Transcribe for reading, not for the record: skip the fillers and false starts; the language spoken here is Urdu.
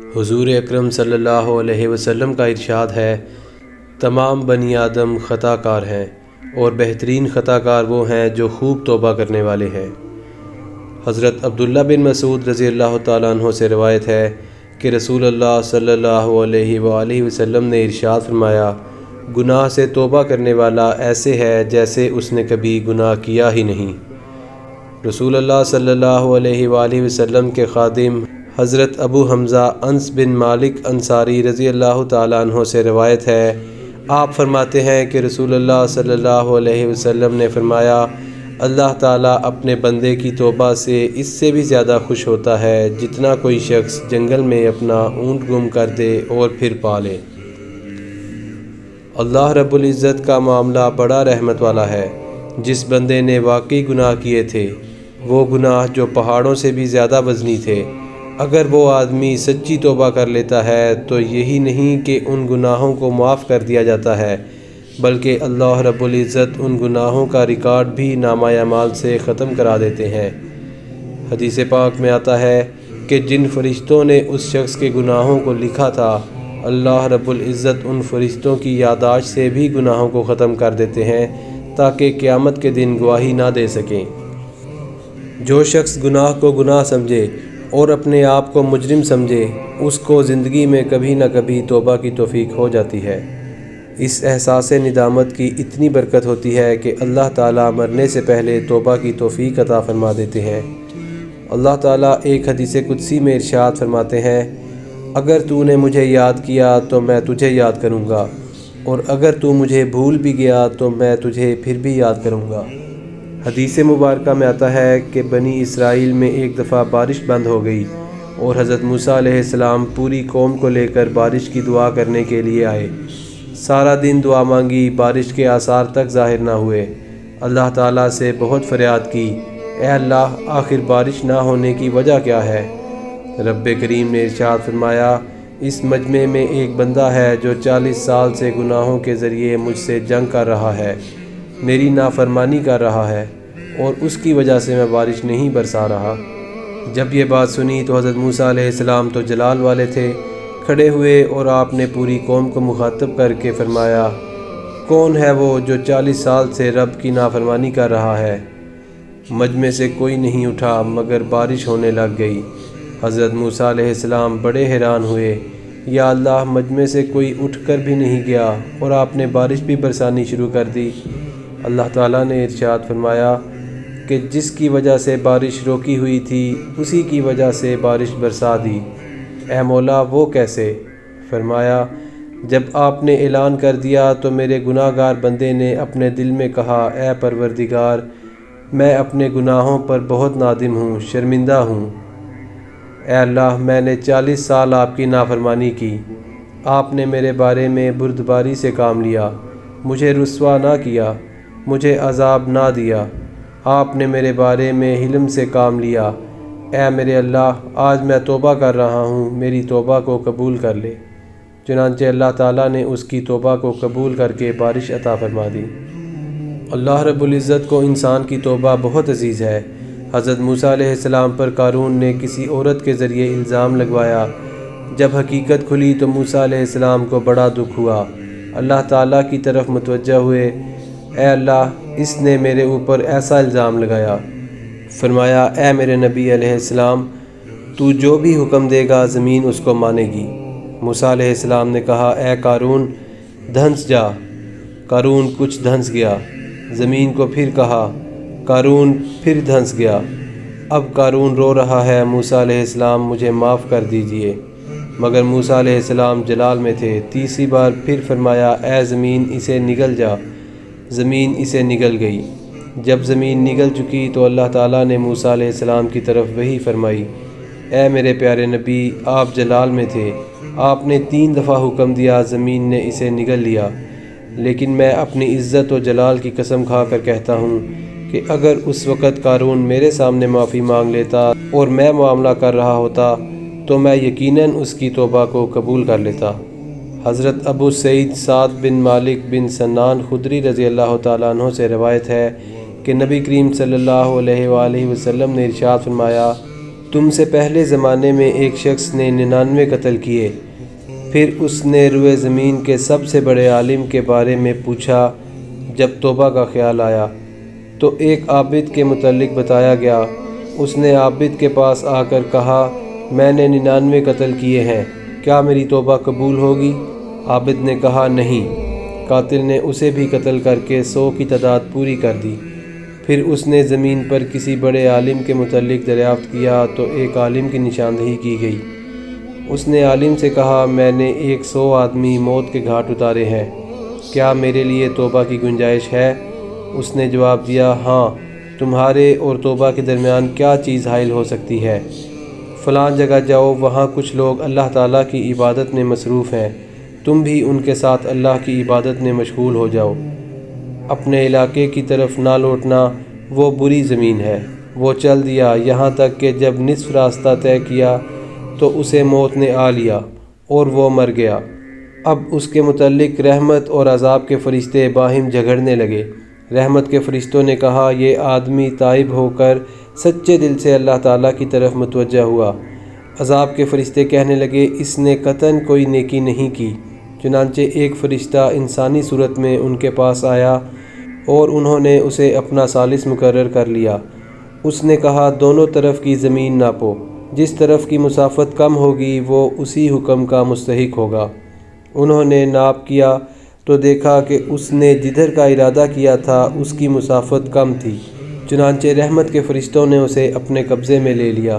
حضور اکرم صلی اللہ علیہ وسلم کا ارشاد ہے، تمام بنی آدم خطا کار ہیں اور بہترین خطا کار وہ ہیں جو خوب توبہ کرنے والے ہیں۔ حضرت عبداللہ بن مسعود رضی اللہ تعالیٰ عنہ سے روایت ہے کہ رسول اللہ صلی اللہ علیہ وآلہ وسلم نے ارشاد فرمایا، گناہ سے توبہ کرنے والا ایسے ہے جیسے اس نے کبھی گناہ کیا ہی نہیں۔ رسول اللہ صلی اللہ علیہ وآلہ وسلم کے خادم حضرت ابو حمزہ انس بن مالک انصاری رضی اللہ تعالیٰ عنہ سے روایت ہے، آپ فرماتے ہیں کہ رسول اللہ صلی اللہ علیہ وسلم نے فرمایا، اللہ تعالیٰ اپنے بندے کی توبہ سے اس سے بھی زیادہ خوش ہوتا ہے جتنا کوئی شخص جنگل میں اپنا اونٹ گم کر دے اور پھر پا لے۔ اللہ رب العزت کا معاملہ بڑا رحمت والا ہے۔ جس بندے نے واقعی گناہ کیے تھے، وہ گناہ جو پہاڑوں سے بھی زیادہ وزنی تھے، اگر وہ آدمی سچی توبہ کر لیتا ہے تو یہی نہیں کہ ان گناہوں کو معاف کر دیا جاتا ہے، بلکہ اللہ رب العزت ان گناہوں کا ریکارڈ بھی نامہ اعمال سے ختم کرا دیتے ہیں۔ حدیث پاک میں آتا ہے کہ جن فرشتوں نے اس شخص کے گناہوں کو لکھا تھا، اللہ رب العزت ان فرشتوں کی یادداشت سے بھی گناہوں کو ختم کر دیتے ہیں تاکہ قیامت کے دن گواہی نہ دے سکیں۔ جو شخص گناہ کو گناہ سمجھے اور اپنے آپ کو مجرم سمجھے، اس کو زندگی میں کبھی نہ کبھی توبہ کی توفیق ہو جاتی ہے۔ اس احساس ندامت کی اتنی برکت ہوتی ہے کہ اللہ تعالیٰ مرنے سے پہلے توبہ کی توفیق عطا فرما دیتے ہیں۔ اللہ تعالیٰ ایک حدیث قدسی میں ارشاد فرماتے ہیں، اگر تو نے مجھے یاد کیا تو میں تجھے یاد کروں گا، اور اگر تو مجھے بھول بھی گیا تو میں تجھے پھر بھی یاد کروں گا۔ حدیث مبارکہ میں آتا ہے کہ بنی اسرائیل میں ایک دفعہ بارش بند ہو گئی اور حضرت موسیٰ علیہ السلام پوری قوم کو لے کر بارش کی دعا کرنے کے لیے آئے۔ سارا دن دعا مانگی، بارش کے آثار تک ظاہر نہ ہوئے۔ اللہ تعالیٰ سے بہت فریاد کی، اے اللہ، آخر بارش نہ ہونے کی وجہ کیا ہے؟ رب کریم نے ارشاد فرمایا، اس مجمع میں ایک بندہ ہے جو 40 سال سے گناہوں کے ذریعے مجھ سے جنگ کر رہا ہے، میری نافرمانی کر رہا ہے، اور اس کی وجہ سے میں بارش نہیں برسا رہا۔ جب یہ بات سنی تو حضرت موسیٰ علیہ السلام تو جلال والے تھے، کھڑے ہوئے اور آپ نے پوری قوم کو مخاطب کر کے فرمایا، کون ہے وہ جو 40 سال سے رب کی نافرمانی کر رہا ہے؟ مجمع سے کوئی نہیں اٹھا مگر بارش ہونے لگ گئی۔ حضرت موسیٰ علیہ السلام بڑے حیران ہوئے، یا اللہ، مجمع سے کوئی اٹھ کر بھی نہیں گیا اور آپ نے بارش بھی برسانی شروع کر دی۔ اللہ تعالیٰ نے ارشاد فرمایا کہ جس کی وجہ سے بارش روکی ہوئی تھی اسی کی وجہ سے بارش برسا دی۔ اے مولا، وہ کیسے؟ فرمایا، جب آپ نے اعلان کر دیا تو میرے گناہ گار بندے نے اپنے دل میں کہا، اے پروردگار، میں اپنے گناہوں پر بہت نادم ہوں، شرمندہ ہوں۔ اے اللہ، میں نے 40 سال آپ کی نافرمانی کی، آپ نے میرے بارے میں بردباری سے کام لیا، مجھے رسوا نہ کیا، مجھے عذاب نہ دیا، آپ نے میرے بارے میں حلم سے کام لیا۔ اے میرے اللہ، آج میں توبہ کر رہا ہوں، میری توبہ کو قبول کر لے۔ چنانچہ اللہ تعالیٰ نے اس کی توبہ کو قبول کر کے بارش عطا فرما دی۔ اللہ رب العزت کو انسان کی توبہ بہت عزیز ہے۔ حضرت موسیٰ علیہ السلام پر قارون نے کسی عورت کے ذریعے الزام لگوایا۔ جب حقیقت کھلی تو موسیٰ علیہ السلام کو بڑا دکھ ہوا۔ اللہ تعالیٰ کی طرف متوجہ ہوئے، اے اللہ، اس نے میرے اوپر ایسا الزام لگایا۔ فرمایا، اے میرے نبی علیہ السلام، تو جو بھی حکم دے گا زمین اس کو مانے گی۔ موسیٰ علیہ السلام نے کہا، اے قارون، دھنس جا۔ قارون کچھ دھنس گیا۔ زمین کو پھر کہا، قارون پھر دھنس گیا۔ اب قارون رو رہا ہے، موسیٰ علیہ السلام مجھے معاف کر دیجئے، مگر موسیٰ علیہ السلام جلال میں تھے۔ تیسری بار پھر فرمایا، اے زمین، اسے نگل جا۔ زمین اسے نگل گئی۔ جب زمین نگل چکی تو اللہ تعالیٰ نے موسیٰ علیہ السلام کی طرف وحی فرمائی، اے میرے پیارے نبی، آپ جلال میں تھے، آپ نے 3 دفعہ حکم دیا، زمین نے اسے نگل لیا، لیکن میں اپنی عزت و جلال کی قسم کھا کر کہتا ہوں کہ اگر اس وقت قارون میرے سامنے معافی مانگ لیتا اور میں معاملہ کر رہا ہوتا تو میں یقیناً اس کی توبہ کو قبول کر لیتا۔ حضرت ابو سعید سعد بن مالک بن سنان خدری رضی اللہ تعالیٰ عنہ سے روایت ہے کہ نبی کریم صلی اللہ علیہ وآلہ وسلم نے ارشاد فرمایا، تم سے پہلے زمانے میں ایک شخص نے 99 قتل کیے۔ پھر اس نے روئے زمین کے سب سے بڑے عالم کے بارے میں پوچھا۔ جب توبہ کا خیال آیا تو ایک عابد کے متعلق بتایا گیا۔ اس نے عابد کے پاس آ کر کہا، میں نے 99 قتل کیے ہیں، کیا میری توبہ قبول ہوگی؟ عابد نے کہا نہیں۔ قاتل نے اسے بھی قتل کر کے 100 کی تعداد پوری کر دی۔ پھر اس نے زمین پر کسی بڑے عالم کے متعلق دریافت کیا تو ایک عالم کی نشاندہی کی گئی۔ اس نے عالم سے کہا، میں نے 100 آدمی موت کے گھاٹ اتارے ہیں، کیا میرے لیے توبہ کی گنجائش ہے؟ اس نے جواب دیا، ہاں، تمہارے اور توبہ کے درمیان کیا چیز حائل ہو سکتی ہے؟ فلاں جگہ جاؤ، وہاں کچھ لوگ اللہ تعالیٰ کی عبادت میں مصروف ہیں، تم بھی ان کے ساتھ اللہ کی عبادت میں مشغول ہو جاؤ۔ اپنے علاقے کی طرف نہ لوٹنا، وہ بری زمین ہے۔ وہ چل دیا یہاں تک کہ جب نصف راستہ طے کیا تو اسے موت نے آ لیا اور وہ مر گیا۔ اب اس کے متعلق رحمت اور عذاب کے فرشتے باہم جھگڑنے لگے۔ رحمت کے فرشتوں نے کہا، یہ آدمی تائب ہو کر سچے دل سے اللہ تعالیٰ کی طرف متوجہ ہوا۔ عذاب کے فرشتے کہنے لگے، اس نے قطعاً کوئی نیکی نہیں کی۔ چنانچہ ایک فرشتہ انسانی صورت میں ان کے پاس آیا اور انہوں نے اسے اپنا ثالث مقرر کر لیا۔ اس نے کہا، دونوں طرف کی زمین ناپو، جس طرف کی مسافت کم ہوگی وہ اسی حکم کا مستحق ہوگا۔ انہوں نے ناپ کیا تو دیکھا کہ اس نے جدھر کا ارادہ کیا تھا اس کی مسافت کم تھی۔ چنانچہ رحمت کے فرشتوں نے اسے اپنے قبضے میں لے لیا۔